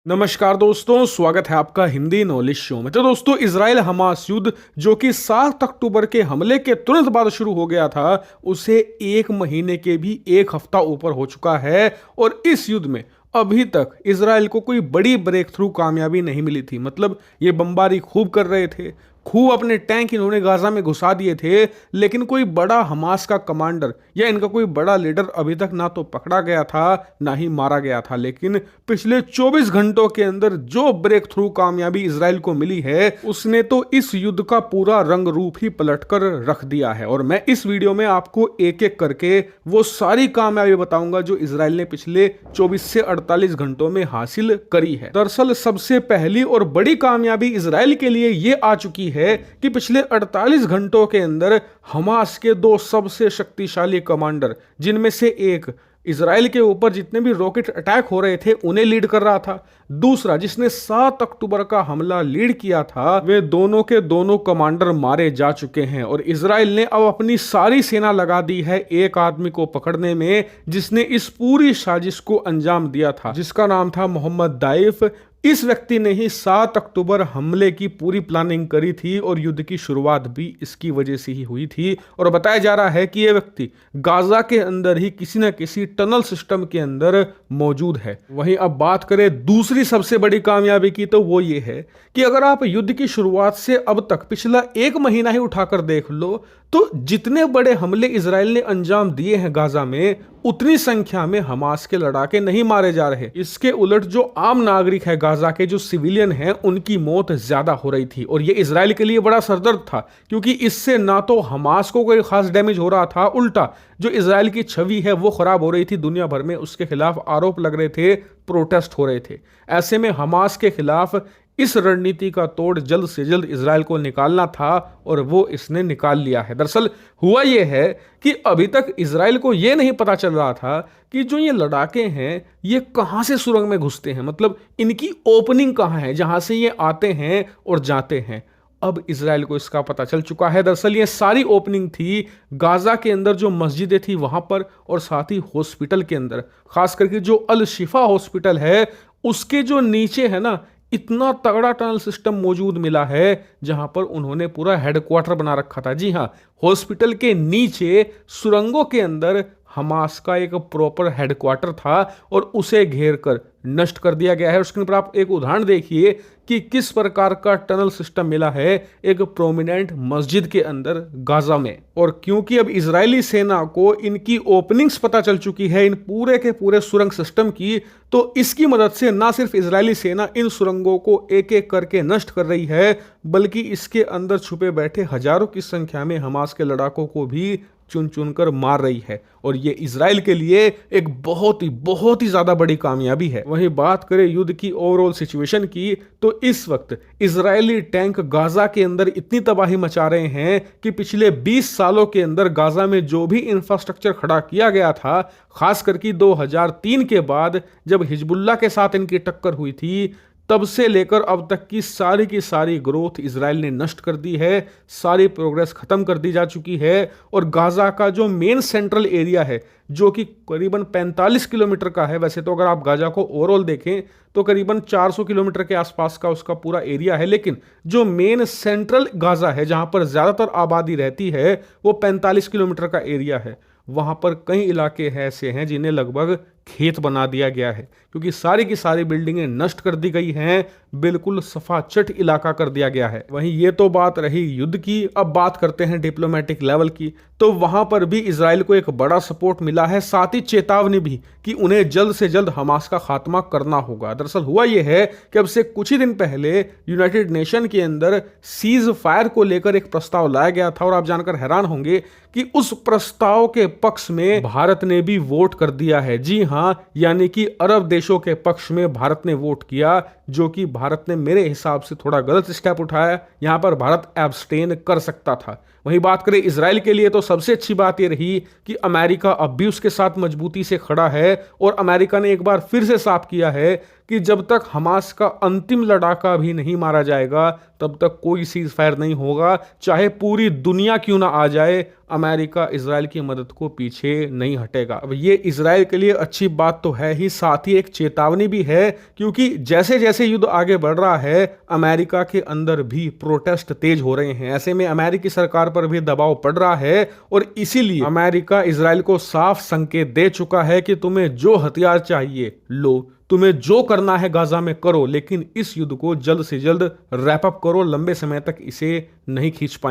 नमस्कार दोस्तों, स्वागत है आपका हिंदी नॉलेज शो में। तो दोस्तों, इजराइल हमास युद्ध जो कि 7 अक्टूबर के हमले के तुरंत बाद शुरू हो गया था, उसे 1 महीने के भी 1 हफ्ता ऊपर हो चुका है। और इस युद्ध में अभी तक इजराइल को कोई बड़ी ब्रेक थ्रू कामयाबी नहीं मिली थी। मतलब ये बमबारी खूब कर रहे थे, खूब अपने टैंक इन्होंने गाजा में घुसा दिए थे, लेकिन कोई बड़ा हमास का कमांडर या इनका कोई बड़ा लीडर अभी तक ना तो पकड़ा गया था ना ही मारा गया था। लेकिन पिछले 24 घंटों के अंदर जो ब्रेक थ्रू कामयाबी इजराइल को मिली है, उसने तो इस युद्ध का पूरा रंग रूप ही पलटकर रख दिया है। और मैं इस वीडियो में आपको एक एक करके वो सारी कामयाबी बताऊंगा जो इजराइल ने पिछले 24 से 48 घंटों में हासिल करी है। दरअसल सबसे पहली और बड़ी कामयाबी इजराइल के लिए ये आ चुकी है कि पिछले 48 घंटों के अंदर हमास के 2 सबसे शक्तिशाली कमांडर, जिनमें से एक इजराइल के ऊपर जितने भी रॉकेट अटैक हो रहे थे उन्हें लीड कर रहा था, दूसरा जिसने 7 अक्टूबर का हमला लीड किया था, वे दोनों के दोनों कमांडर मारे जा चुके हैं। और इजराइल ने अब अपनी सारी सेना लगा दी है एक आदमी को पकड़ने में, जिसने इस पूरी साजिश को अंजाम दिया था, जिसका नाम था मोहम्मद दाइफ। इस व्यक्ति ने ही 7 अक्टूबर हमले की पूरी प्लानिंग करी थी और युद्ध की शुरुआत भी इसकी वजह से ही हुई थी। और बताया जा रहा है कि यह व्यक्ति गाजा के अंदर ही किसी न किसी टनल सिस्टम के अंदर मौजूद है। वहीं अब बात करें दूसरी सबसे बड़ी कामयाबी की, तो वो ये है कि अगर आप युद्ध की शुरुआत से अब तक पिछला 1 महीना ही उठाकर देख लो, तो जितने बड़े हमले इजराइल ने अंजाम दिए हैं गाजा में, उतनी संख्या में हमास के लड़ाके नहीं मारे जा रहे। इसके उलट जो आम नागरिक है गाजा के, जो सिविलियन हैं, उनकी मौत ज्यादा हो रही थी। और ये इजराइल के लिए बड़ा सरदर्द था, क्योंकि इससे ना तो हमास को कोई खास डैमेज हो रहा था, उल्टा जो इजराइल की छवि है वो खराब हो रही थी। दुनिया भर में उसके खिलाफ आरोप लग रहे थे, प्रोटेस्ट हो रहे थे। ऐसे में हमास के खिलाफ इस रणनीति का तोड़ जल्द से जल्द इजराइल को निकालना था, और वो इसने निकाल लिया है। दरअसल हुआ ये है कि अभी तक इजराइल को ये नहीं पता चल रहा था कि जो ये लड़ाके हैं ये कहां से सुरंग में घुसते हैं, मतलब इनकी ओपनिंग कहां है जहां से ये आते हैं और जाते हैं। अब इजराइल को इसका पता चल चुका है। दरअसल ये सारी ओपनिंग थी गाजा के अंदर जो मस्जिदें थी वहां पर, और साथ ही हॉस्पिटल के अंदर, खास करके जो अल शिफा हॉस्पिटल है उसके जो नीचे है ना, इतना तगड़ा टनल सिस्टम मौजूद मिला है जहां पर उन्होंने पूरा हेडक्वार्टर बना रखा था। जी हां, हॉस्पिटल के नीचे सुरंगों के अंदर हमास का एक प्रॉपर हेडक्वार्टर था, और उसे घेर कर नष्ट कर दिया गया है। स्क्रीन पर आप एक उदाहरण देखिए कि किस प्रकार का टनल सिस्टम मिला है एक प्रोमिनेंट मस्जिद के अंदर गाजा में। और क्योंकि अब इजरायली सेना को इनकी ओपनिंग्स पता चल चुकी है इन पूरे के पूरे सुरंग सिस्टम की, तो इसकी मदद से ना सिर्फ इजरायली सेना इन सुरंगों को एक एक करके नष्ट कर रही है, बल्कि इसके अंदर छुपे बैठे हजारों की संख्या में हमास के लड़ाकों को भी चुन चुन कर मार रही है। और ये इजराइल के लिए एक बहुत ही ज्यादा बड़ी कामयाबी है। वहीं बात करें युद्ध की ओवरऑल सिचुएशन की, तो इस वक्त इजरायली टैंक गाजा के अंदर इतनी तबाही मचा रहे हैं कि पिछले 20 सालों के अंदर गाजा में जो भी इंफ्रास्ट्रक्चर खड़ा किया गया था, खास करके 2003 के बाद जब हिजबुल्लाह के साथ इनकी टक्कर हुई थी, तब से लेकर अब तक की सारी ग्रोथ इजराइल ने नष्ट कर दी है, सारी प्रोग्रेस खत्म कर दी जा चुकी है। और गाजा का जो मेन सेंट्रल एरिया है, जो कि करीबन 45 किलोमीटर का है, वैसे तो अगर आप गाजा को ओवरऑल देखें तो करीबन 400 किलोमीटर के आसपास का उसका पूरा एरिया है, लेकिन जो मेन सेंट्रल गाजा है जहां पर ज्यादातर आबादी रहती है, वो 45 किलोमीटर का एरिया है। वहां पर कई इलाके ऐसे हैं जिन्हें लगभग खेत बना दिया गया है, क्योंकि सारी की सारी बिल्डिंगें नष्ट कर दी गई हैं, बिल्कुल सफाचट इलाका कर दिया गया है। वहीं ये तो बात रही युद्ध की, अब बात करते हैं डिप्लोमेटिक लेवल की। तो वहां पर भी इजराइल को एक बड़ा सपोर्ट मिला है, साथ ही चेतावनी भी कि उन्हें जल्द से जल्द हमास का खात्मा करना होगा। दरअसल हुआ यह है कि अब से कुछ ही दिन पहले यूनाइटेड नेशन के अंदर सीज फायर को लेकर एक प्रस्ताव लाया गया था, और आप जानकर हैरान होंगे कि उस प्रस्ताव के पक्ष में भारत ने भी वोट कर दिया है। जी हां, यानी कि अरब देशों के पक्ष में भारत ने वोट किया, जो कि भारत ने मेरे हिसाब से थोड़ा गलत स्टेप उठाया। यहां पर भारत एब्सटेन कर सकता था। वहीं बात करें इजराइल के लिए तो सबसे अच्छी बात यह रही कि अमेरिका अब भी उसके साथ मजबूती से खड़ा है और अमेरिका ने एक बार फिर से साफ किया है कि जब तक हमास का अंतिम लड़ाका भी नहीं मारा जाएगा तब तक कोई सीज फायर नहीं होगा, चाहे पूरी दुनिया क्यों ना आ जाए, अमेरिका इजराइल की मदद को पीछे नहीं हटेगा। अब ये इजराइल के लिए अच्छी बात तो है ही, साथ ही एक चेतावनी भी है, क्योंकि जैसे जैसे युद्ध आगे बढ़ रहा है अमेरिका के अंदर भी प्रोटेस्ट तेज हो रहे हैं। ऐसे में अमेरिकी सरकार पर भी दबाव पड़ रहा है और इसीलिए अमेरिका इजराइल को साफ संकेत दे चुका है कि तुम्हें जो हथियार चाहिए लो, तुम्हें जो करना है गाजा में करो, लेकिन इस युद्ध को जल्द से जल्द रैप अप करो, लंबे समय तक इसे नहीं खींच पाए।